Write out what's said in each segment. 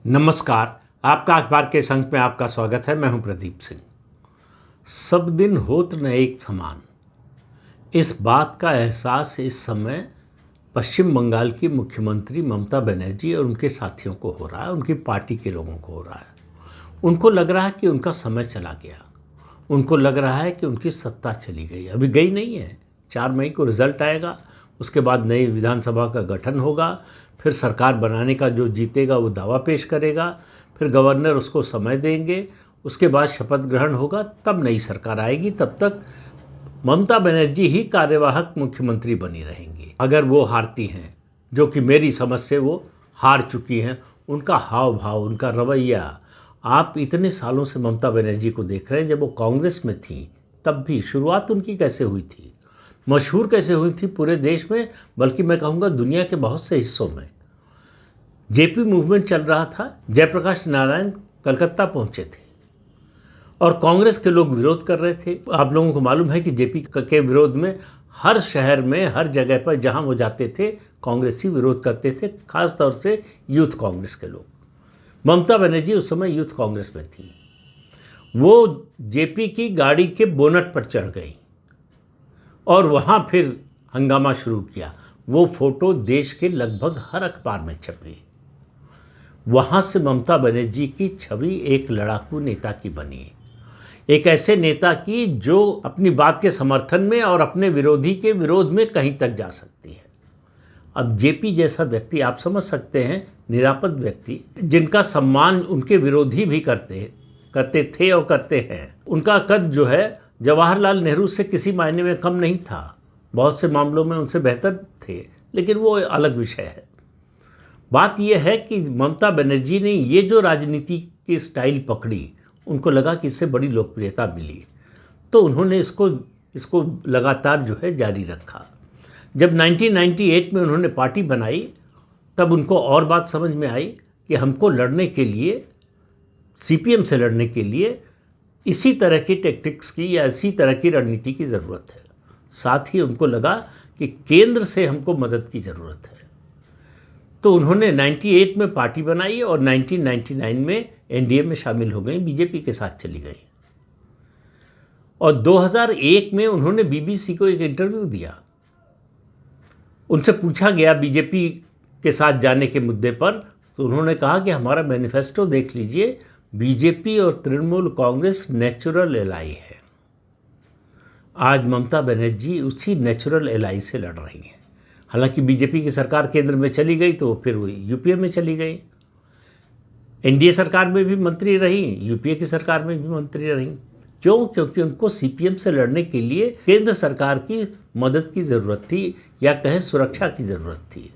नमस्कार। आपका अखबार के संग में आपका स्वागत है। मैं हूं प्रदीप सिंह। सब दिन होत न एक समान, इस बात का एहसास इस समय पश्चिम बंगाल की मुख्यमंत्री ममता बनर्जी और उनके साथियों को हो रहा है, उनकी पार्टी के लोगों को हो रहा है। उनको लग रहा है कि उनका समय चला गया, उनको लग रहा है कि उनकी सत्ता चली गई। अभी गई नहीं है। 4 मई को रिजल्ट आएगा, उसके बाद नई विधानसभा का गठन होगा, फिर सरकार बनाने का जो जीतेगा वो दावा पेश करेगा, फिर गवर्नर उसको समय देंगे, उसके बाद शपथ ग्रहण होगा, तब नई सरकार आएगी। तब तक ममता बनर्जी ही कार्यवाहक मुख्यमंत्री बनी रहेंगी। अगर वो हारती हैं, जो कि मेरी समझ से वो हार चुकी हैं, उनका हाव भाव, उनका रवैया, आप इतने सालों से ममता बनर्जी को देख रहे हैं। जब वो कांग्रेस में थी तब भी शुरुआत उनकी कैसे हुई थी, मशहूर कैसे हुई थी पूरे देश में, बल्कि मैं कहूँगा दुनिया के बहुत से हिस्सों में। जेपी मूवमेंट चल रहा था, जयप्रकाश नारायण कलकत्ता पहुंचे थे और कांग्रेस के लोग विरोध कर रहे थे। आप लोगों को मालूम है कि जेपी के विरोध में हर शहर में, हर जगह पर जहां वो जाते थे, कांग्रेसी विरोध करते थे, खास तौर से यूथ कांग्रेस के लोग। ममता बनर्जी उस समय यूथ कांग्रेस में थी। वो जेपी की गाड़ी के बोनट पर चढ़ गई और वहां फिर हंगामा शुरू किया। वो फोटो देश के लगभग हर अखबार में छपी। वहाँ से ममता बनर्जी की छवि एक लड़ाकू नेता की बनी, एक ऐसे नेता की जो अपनी बात के समर्थन में और अपने विरोधी के विरोध में कहीं तक जा सकती है। अब जेपी जैसा व्यक्ति, आप समझ सकते हैं, निरापद व्यक्ति, जिनका सम्मान उनके विरोधी भी करते थे और करते हैं। उनका कद जो है जवाहरलाल नेहरू से किसी मायने में कम नहीं था, बहुत से मामलों में उनसे बेहतर थे, लेकिन वो अलग विषय है। बात यह है कि ममता बनर्जी ने ये जो राजनीति की स्टाइल पकड़ी, उनको लगा कि इससे बड़ी लोकप्रियता मिली, तो उन्होंने इसको लगातार जो है जारी रखा। जब 1998 में उन्होंने पार्टी बनाई, तब उनको और बात समझ में आई कि हमको लड़ने के लिए, सीपीएम से लड़ने के लिए इसी तरह की टैक्टिक्स की या इसी तरह की रणनीति की ज़रूरत है। साथ ही उनको लगा कि केंद्र से हमको मदद की ज़रूरत है। तो उन्होंने 98 में पार्टी बनाई और 1999 में एनडीए में शामिल हो गई, बीजेपी के साथ चली गई। और 2001 में उन्होंने बीबीसी को एक इंटरव्यू दिया। उनसे पूछा गया बीजेपी के साथ जाने के मुद्दे पर, तो उन्होंने कहा कि हमारा मैनिफेस्टो देख लीजिए, बीजेपी और तृणमूल कांग्रेस नेचुरल एलाई है। आज ममता बनर्जी उसी नेचुरल एलाई से लड़ रही हैं। हालांकि बीजेपी की सरकार केंद्र में चली गई तो फिर वो यूपीए में चली गई। एनडीए सरकार में भी मंत्री रही, यूपीए की सरकार में भी मंत्री रही। क्यों? क्योंकि उनको सीपीएम से लड़ने के लिए केंद्र सरकार की मदद की ज़रूरत थी, या कहें सुरक्षा की ज़रूरत थी।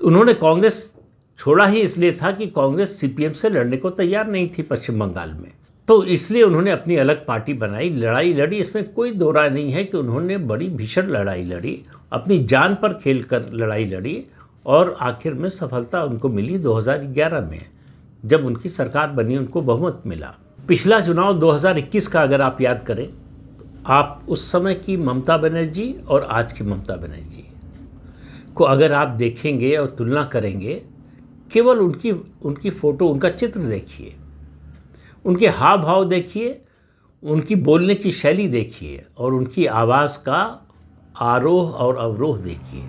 उन्होंने कांग्रेस छोड़ा ही इसलिए था कि कांग्रेस सीपीएम से लड़ने को तैयार नहीं थी पश्चिम बंगाल में, तो इसलिए उन्होंने अपनी अलग पार्टी बनाई, लड़ाई लड़ी। इसमें कोई दो राय नहीं है कि उन्होंने बड़ी भीषण लड़ाई लड़ी, अपनी जान पर खेल कर लड़ाई लड़ी, और आखिर में सफलता उनको मिली 2011 में, जब उनकी सरकार बनी, उनको बहुमत मिला। पिछला चुनाव 2021 का अगर आप याद करें, तो आप उस समय की ममता बनर्जी और आज की ममता बनर्जी को अगर आप देखेंगे और तुलना करेंगे, केवल उनकी फ़ोटो, उनका चित्र देखिए, उनके हाव भाव देखिए, उनकी बोलने की शैली देखिए, और उनकी आवाज़ का आरोह और अवरोह देखिए,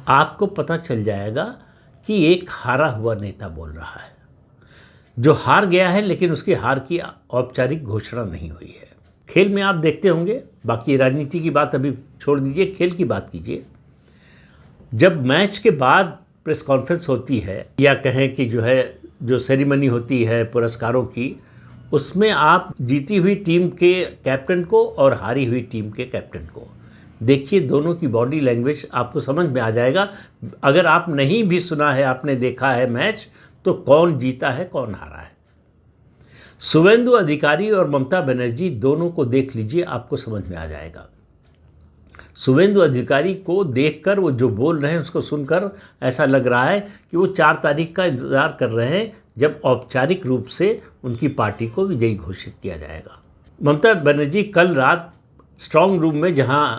आपको पता चल जाएगा कि एक हारा हुआ नेता बोल रहा है, जो हार गया है, लेकिन उसकी हार की औपचारिक घोषणा नहीं हुई है। खेल में आप देखते होंगे, बाकी राजनीति की बात अभी छोड़ दीजिए, खेल की बात कीजिए। जब मैच के बाद प्रेस कॉन्फ्रेंस होती है, या कहें कि जो सेरेमनी होती है पुरस्कारों की, उसमें आप जीती हुई टीम के कैप्टन को और हारी हुई टीम के कैप्टन को देखिए, दोनों की बॉडी लैंग्वेज आपको समझ में आ जाएगा। अगर आप नहीं भी सुना है, आपने देखा है मैच, तो कौन जीता है, कौन हारा है। शुवेंदु अधिकारी और ममता बनर्जी दोनों को देख लीजिए, आपको समझ में आ जाएगा। शुवेंदु अधिकारी को देखकर, वो जो बोल रहे हैं उसको सुनकर ऐसा लग रहा है कि वो 4 तारीख का इंतज़ार कर रहे हैं, जब औपचारिक रूप से उनकी पार्टी को विजयी घोषित किया जाएगा। ममता बनर्जी कल रात स्ट्रांग रूम में, जहां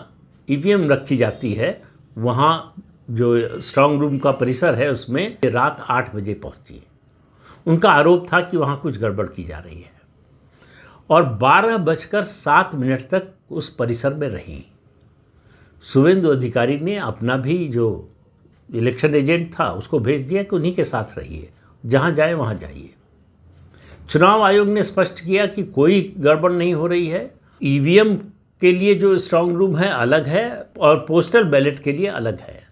ईवीएम रखी जाती है, वहां जो स्ट्रांग रूम का परिसर है उसमें रात 8 बजे पहुंची। उनका आरोप था कि वहाँ कुछ गड़बड़ की जा रही है और 12:07 तक उस परिसर में रही। शुभेंदु अधिकारी ने अपना भी जो इलेक्शन एजेंट था उसको भेज दिया कि उन्हीं के साथ रहिए, जहाँ जाए वहाँ जाइए। चुनाव आयोग ने स्पष्ट किया कि कोई गड़बड़ नहीं हो रही है। ईवीएम के लिए जो स्ट्रांग रूम है अलग है और पोस्टल बैलेट के लिए अलग है।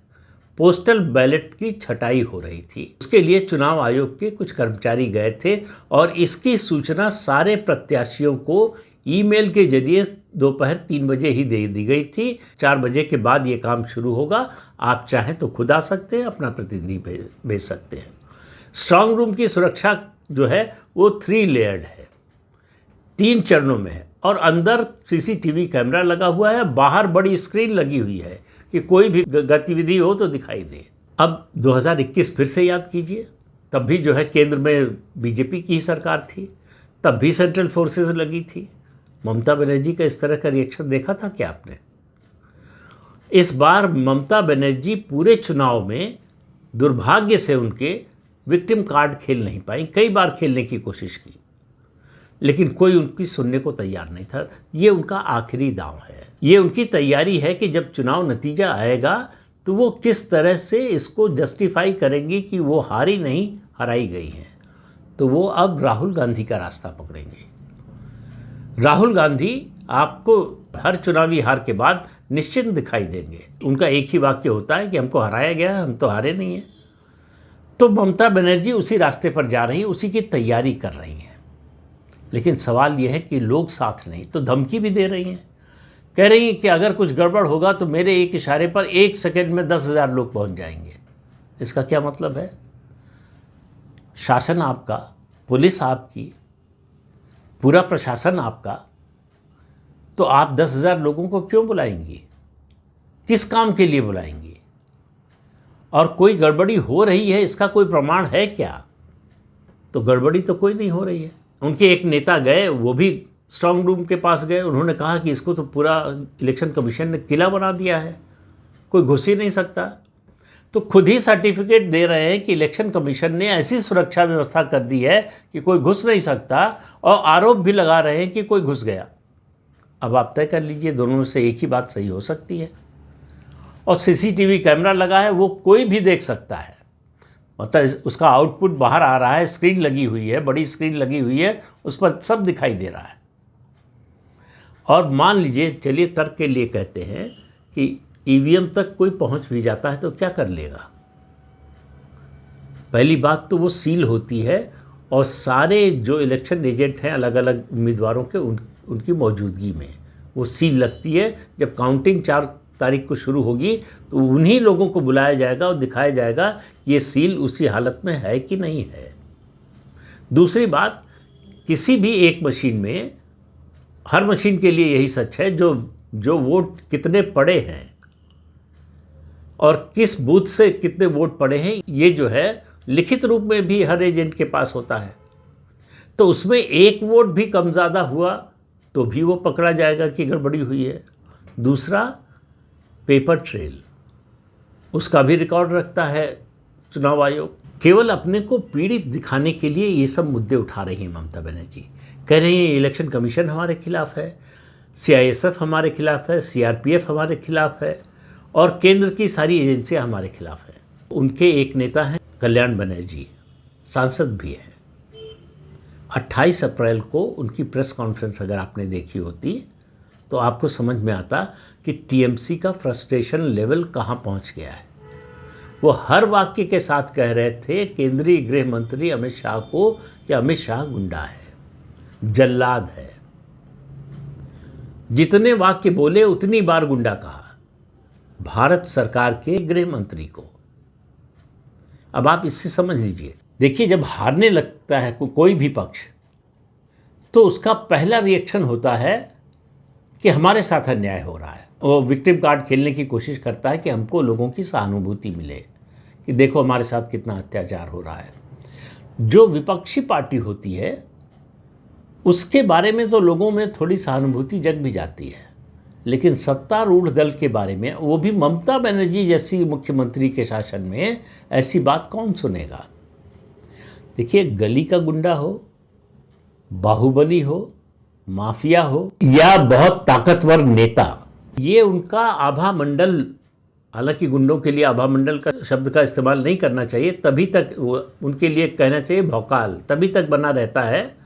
पोस्टल बैलेट की छटाई हो रही थी, उसके लिए चुनाव आयोग के कुछ कर्मचारी गए थे और इसकी सूचना सारे प्रत्याशियों को ईमेल के जरिए दोपहर 3 बजे ही दे दी गई थी। 4 बजे के बाद ये काम शुरू होगा। आप चाहें तो खुद आ सकते हैं, अपना प्रतिनिधि भेज सकते हैं। स्ट्रांग रूम की सुरक्षा जो है वो 3 लेयर्ड है, 3 चरणों में है और अंदर सीसीटीवी कैमरा लगा हुआ है, बाहर बड़ी स्क्रीन लगी हुई है कि कोई भी गतिविधि हो तो दिखाई दे। अब 2021 फिर से याद कीजिए, तब भी जो है केंद्र में बीजेपी की ही सरकार थी, तब भी सेंट्रल फोर्सेस लगी थी। ममता बनर्जी का इस तरह का रिएक्शन देखा था क्या आपने? इस बार ममता बनर्जी पूरे चुनाव में दुर्भाग्य से उनके विक्टिम कार्ड खेल नहीं पाई। कई बार खेलने की कोशिश की लेकिन कोई उनकी सुनने को तैयार नहीं था। ये उनका आखिरी दांव है। ये उनकी तैयारी है कि जब चुनाव नतीजा आएगा तो वो किस तरह से इसको जस्टिफाई करेंगी कि वो हारी नहीं, हराई गई हैं। तो वो अब राहुल गांधी का रास्ता पकड़ेंगे। राहुल गांधी आपको हर चुनावी हार के बाद निश्चिंत दिखाई देंगे। उनका एक ही वाक्य होता है कि हमको हराया गया, हम तो हारे नहीं हैं। तो ममता बनर्जी उसी रास्ते पर जा रही है, उसी की तैयारी कर रही हैं। लेकिन सवाल यह है कि लोग साथ नहीं, तो धमकी भी दे रही हैं। कह रही हैं कि अगर कुछ गड़बड़ होगा तो मेरे एक इशारे पर 1 सेकंड में 10,000 लोग पहुंच जाएंगे। इसका क्या मतलब है? शासन आपका, पुलिस आपकी, पूरा प्रशासन आपका, तो आप 10,000 लोगों को क्यों बुलाएंगी? किस काम के लिए बुलाएंगी? और कोई गड़बड़ी हो रही है इसका कोई प्रमाण है क्या? तो गड़बड़ी तो कोई नहीं हो रही है। उनके एक नेता गए, वो भी स्ट्रांग रूम के पास गए, उन्होंने कहा कि इसको तो पूरा इलेक्शन कमीशन ने किला बना दिया है, कोई घुस ही नहीं सकता। तो खुद ही सर्टिफिकेट दे रहे हैं कि इलेक्शन कमीशन ने ऐसी सुरक्षा व्यवस्था कर दी है कि कोई घुस नहीं सकता, और आरोप भी लगा रहे हैं कि कोई घुस गया। अब आप तय कर लीजिए, दोनों में से एक ही बात सही हो सकती है। और सीसीटीवी कैमरा लगा है, वो कोई भी देख सकता है, मतलब उसका आउटपुट बाहर आ रहा है, स्क्रीन लगी हुई है, बड़ी स्क्रीन लगी हुई है, उस पर सब दिखाई दे रहा है। और मान लीजिए, चलिए तर्क के लिए कहते हैं कि ईवीएम तक कोई पहुंच भी जाता है तो क्या कर लेगा? पहली बात तो वो सील होती है और सारे जो इलेक्शन एजेंट हैं अलग अलग उम्मीदवारों के उनकी मौजूदगी में वो सील लगती है। जब काउंटिंग 4 तारीख को शुरू होगी तो उन्हीं लोगों को बुलाया जाएगा और दिखाया जाएगा ये सील उसी हालत में है कि नहीं है। दूसरी बात, किसी भी एक मशीन में, हर मशीन के लिए यही सच है, जो वोट कितने पड़े हैं और किस बूथ से कितने वोट पड़े हैं, ये जो है लिखित रूप में भी हर एजेंट के पास होता है। तो उसमें एक वोट भी कम ज़्यादा हुआ तो भी वो पकड़ा जाएगा कि गड़बड़ी हुई है। दूसरा, पेपर ट्रेल, उसका भी रिकॉर्ड रखता है चुनाव आयोग। केवल अपने को पीड़ित दिखाने के लिए ये सब मुद्दे उठा रही हैं ममता बनर्जी। कह रही हैं इलेक्शन कमीशन हमारे खिलाफ है, CISF हमारे खिलाफ है, CRPF हमारे खिलाफ है और केंद्र की सारी एजेंसियां हमारे खिलाफ हैं। उनके एक नेता हैं कल्याण बनर्जी, सांसद भी हैं। 28 अप्रैल को उनकी प्रेस कॉन्फ्रेंस अगर आपने देखी होती तो आपको समझ में आता कि TMC का फ्रस्ट्रेशन लेवल कहाँ पहुँच गया है। वो हर वाक्य के साथ कह रहे थे केंद्रीय गृह मंत्री अमित शाह को कि अमित शाह गुंडा है, जल्लाद है। जितने वाक्य बोले उतनी बार गुंडा कहा भारत सरकार के गृह मंत्री को। अब आप इससे समझ लीजिए, देखिए जब हारने लगता है कोई भी पक्ष तो उसका पहला रिएक्शन होता है कि हमारे साथ अन्याय हो रहा है। वो विक्टिम कार्ड खेलने की कोशिश करता है कि हमको लोगों की सहानुभूति मिले कि देखो हमारे साथ कितना अत्याचार हो रहा है। जो विपक्षी पार्टी होती है उसके बारे में तो लोगों में थोड़ी सहानुभूति जग भी जाती है, लेकिन सत्तारूढ़ दल के बारे में, वो भी ममता बनर्जी जैसी मुख्यमंत्री के शासन में, ऐसी बात कौन सुनेगा। देखिए, गली का गुंडा हो, बाहुबली हो, माफिया हो या बहुत ताकतवर नेता, ये उनका आभा मंडल, हालांकि गुंडों के लिए आभा मंडल का शब्द का इस्तेमाल नहीं करना चाहिए, तभी तक उनके लिए कहना चाहिए भौकाल, तभी तक बना रहता है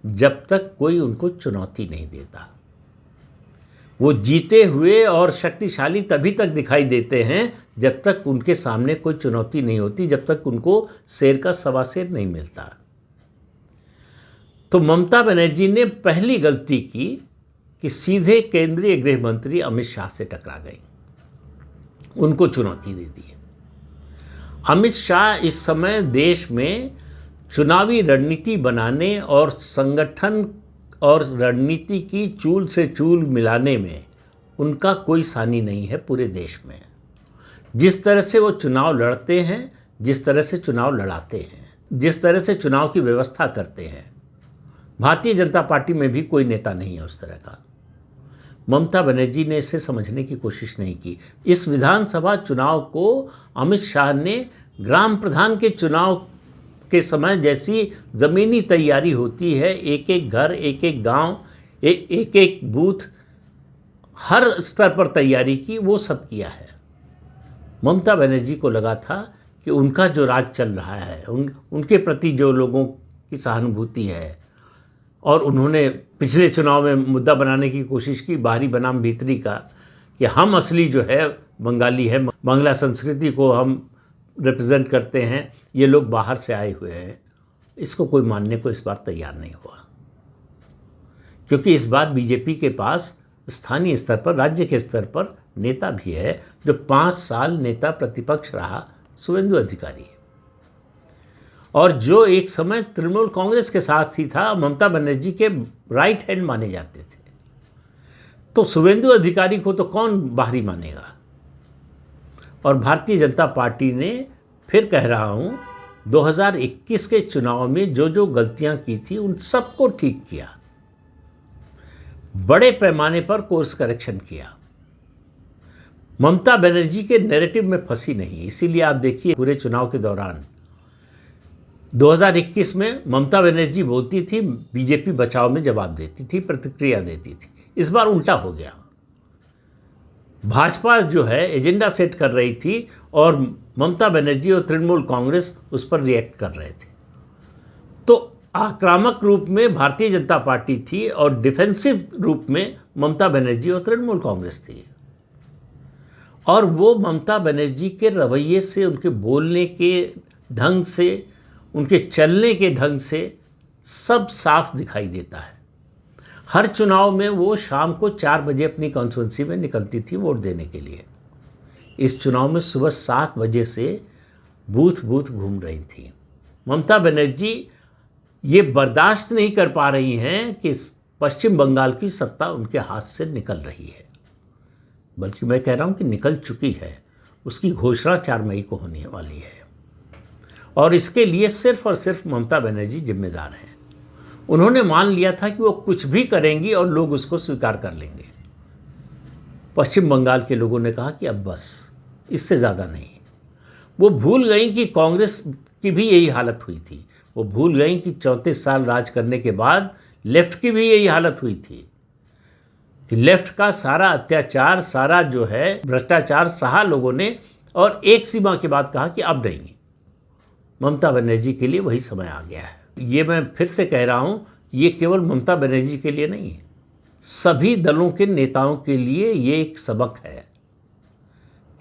जब तक कोई उनको चुनौती नहीं देता। वो जीते हुए और शक्तिशाली तभी तक दिखाई देते हैं जब तक उनके सामने कोई चुनौती नहीं होती, जब तक उनको शेर का सवा शेर नहीं मिलता। तो ममता बनर्जी ने पहली गलती की कि सीधे केंद्रीय गृह मंत्री अमित शाह से टकरा गई, उनको चुनौती दे दी। अमित शाह इस समय देश में चुनावी रणनीति बनाने और संगठन और रणनीति की चूल से चूल मिलाने में उनका कोई सानी नहीं है पूरे देश में। जिस तरह से वो चुनाव लड़ते हैं, जिस तरह से चुनाव लड़ाते हैं, जिस तरह से चुनाव की व्यवस्था करते हैं, भारतीय जनता पार्टी में भी कोई नेता नहीं है उस तरह का। ममता बनर्जी ने इसे समझने की कोशिश नहीं की। इस विधानसभा चुनाव को अमित शाह ने ग्राम प्रधान के चुनाव के समय जैसी ज़मीनी तैयारी होती है, एक एक घर, एक एक गांव, एक एक बूथ, हर स्तर पर तैयारी की, वो सब किया है। ममता बनर्जी को लगा था कि उनका जो राज चल रहा है, उनके प्रति जो लोगों की सहानुभूति है, और उन्होंने पिछले चुनाव में मुद्दा बनाने की कोशिश की, बाहरी बनाम भीतरी का, कि हम असली जो है बंगाली है, बांग्ला संस्कृति को हम रिप्रेजेंट करते हैं, ये लोग बाहर से आए हुए हैं। इसको कोई मानने को इस बार तैयार नहीं हुआ, क्योंकि इस बार बीजेपी के पास स्थानीय स्तर पर, राज्य के स्तर पर नेता भी है जो 5 साल नेता प्रतिपक्ष रहा, शुवेंदु अधिकारी, और जो एक समय तृणमूल कांग्रेस के साथ ही था, ममता बनर्जी के राइट हैंड माने जाते थे। तो शुवेंदु अधिकारी को तो कौन बाहरी मानेगा। और भारतीय जनता पार्टी ने, फिर कह रहा हूँ, 2021 के चुनाव में जो जो गलतियां की थी उन सबको ठीक किया, बड़े पैमाने पर कोर्स करेक्शन किया। ममता बनर्जी के नैरेटिव में फंसी नहीं। इसीलिए आप देखिए, पूरे चुनाव के दौरान 2021 में ममता बनर्जी बोलती थी, बीजेपी बचाव में जवाब देती थी, प्रतिक्रिया देती थी। इस बार उल्टा हो गया। भाजपा जो है एजेंडा सेट कर रही थी और ममता बनर्जी और तृणमूल कांग्रेस उस पर रिएक्ट कर रहे थे। तो आक्रामक रूप में भारतीय जनता पार्टी थी और डिफेंसिव रूप में ममता बनर्जी और तृणमूल कांग्रेस थी। और वो ममता बनर्जी के रवैये से, उनके बोलने के ढंग से, उनके चलने के ढंग से सब साफ दिखाई देता है। हर चुनाव में वो शाम को 4 बजे अपनी कॉन्स्टिट्यूंसी में निकलती थी वोट देने के लिए। इस चुनाव में सुबह 7 बजे से बूथ बूथ घूम रही थी। ममता बनर्जी ये बर्दाश्त नहीं कर पा रही हैं कि पश्चिम बंगाल की सत्ता उनके हाथ से निकल रही है, बल्कि मैं कह रहा हूँ कि निकल चुकी है। उसकी घोषणा 4 मई को होने वाली है और इसके लिए सिर्फ और सिर्फ ममता बनर्जी जिम्मेदार हैं। उन्होंने मान लिया था कि वो कुछ भी करेंगी और लोग उसको स्वीकार कर लेंगे। पश्चिम बंगाल के लोगों ने कहा कि अब बस, इससे ज़्यादा नहीं। वो भूल गई कि कांग्रेस की भी यही हालत हुई थी। वो भूल गई कि 34 साल राज करने के बाद लेफ्ट की भी यही हालत हुई थी कि लेफ्ट का सारा अत्याचार, सारा जो है भ्रष्टाचार सहा लोगों ने, और एक सीमा के बाद कहा कि अब नहीं। ममता बनर्जी के लिए वही समय आ गया है। ये मैं फिर से कह रहा हूँ, ये केवल ममता बनर्जी के लिए नहीं है, सभी दलों के नेताओं के लिए ये एक सबक है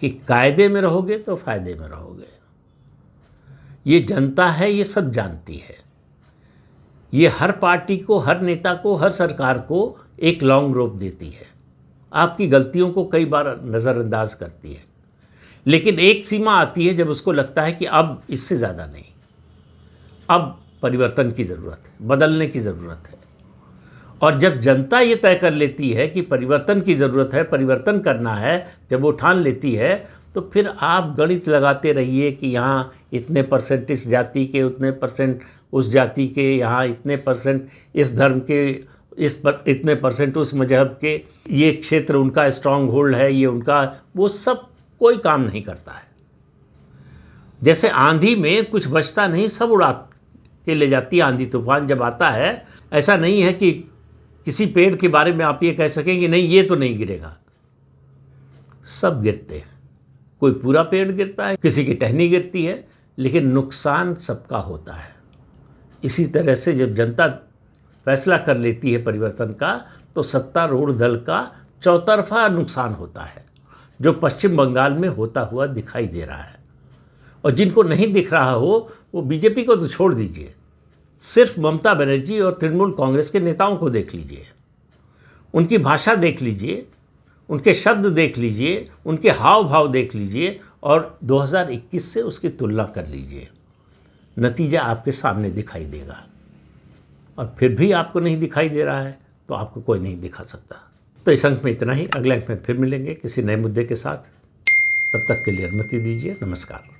कि कायदे में रहोगे तो फायदे में रहोगे। ये जनता है, ये सब जानती है। ये हर पार्टी को, हर नेता को, हर सरकार को एक लॉन्ग रोप देती है, आपकी गलतियों को कई बार नज़रअंदाज करती है, लेकिन एक सीमा आती है जब उसको लगता है कि अब इससे ज़्यादा नहीं, अब परिवर्तन की ज़रूरत है, बदलने की ज़रूरत है। और जब जनता ये तय कर लेती है कि परिवर्तन की ज़रूरत है, परिवर्तन करना है, जब वो ठान लेती है, तो फिर आप गणित लगाते रहिए कि यहाँ इतने % इस जाति के, उतने % उस जाति के, यहाँ इतने % इस धर्म के, इस पर इतने परसेंट उस मजहब के, ये क्षेत्र उनका स्ट्रांग होल्ड है, ये उनका, वो सब कोई काम नहीं करता है। जैसे आंधी में कुछ बचता नहीं, सब उड़ा के ले जाती है आंधी तूफान जब आता है। ऐसा नहीं है कि किसी पेड़ के बारे में आप ये कह सकें कि नहीं ये तो नहीं गिरेगा, सब गिरते हैं। कोई पूरा पेड़ गिरता है, किसी की टहनी गिरती है, लेकिन नुकसान सबका होता है। इसी तरह से जब जनता फैसला कर लेती है परिवर्तन का, तो सत्तारूढ़ दल का चौतरफा नुकसान होता है, जो पश्चिम बंगाल में होता हुआ दिखाई दे रहा है। और जिनको नहीं दिख रहा हो वो बीजेपी को तो छोड़ दीजिए, सिर्फ ममता बनर्जी और तृणमूल कांग्रेस के नेताओं को देख लीजिए, उनकी भाषा देख लीजिए, उनके शब्द देख लीजिए, उनके हाव भाव देख लीजिए और 2021 से उसकी तुलना कर लीजिए। नतीजा आपके सामने दिखाई देगा। और फिर भी आपको नहीं दिखाई दे रहा है तो आपको कोई नहीं दिखा सकता। तो इस अंक में इतना ही। अगले अंक में फिर मिलेंगे किसी नए मुद्दे के साथ। तब तक के लिए अनुमति दीजिए। नमस्कार।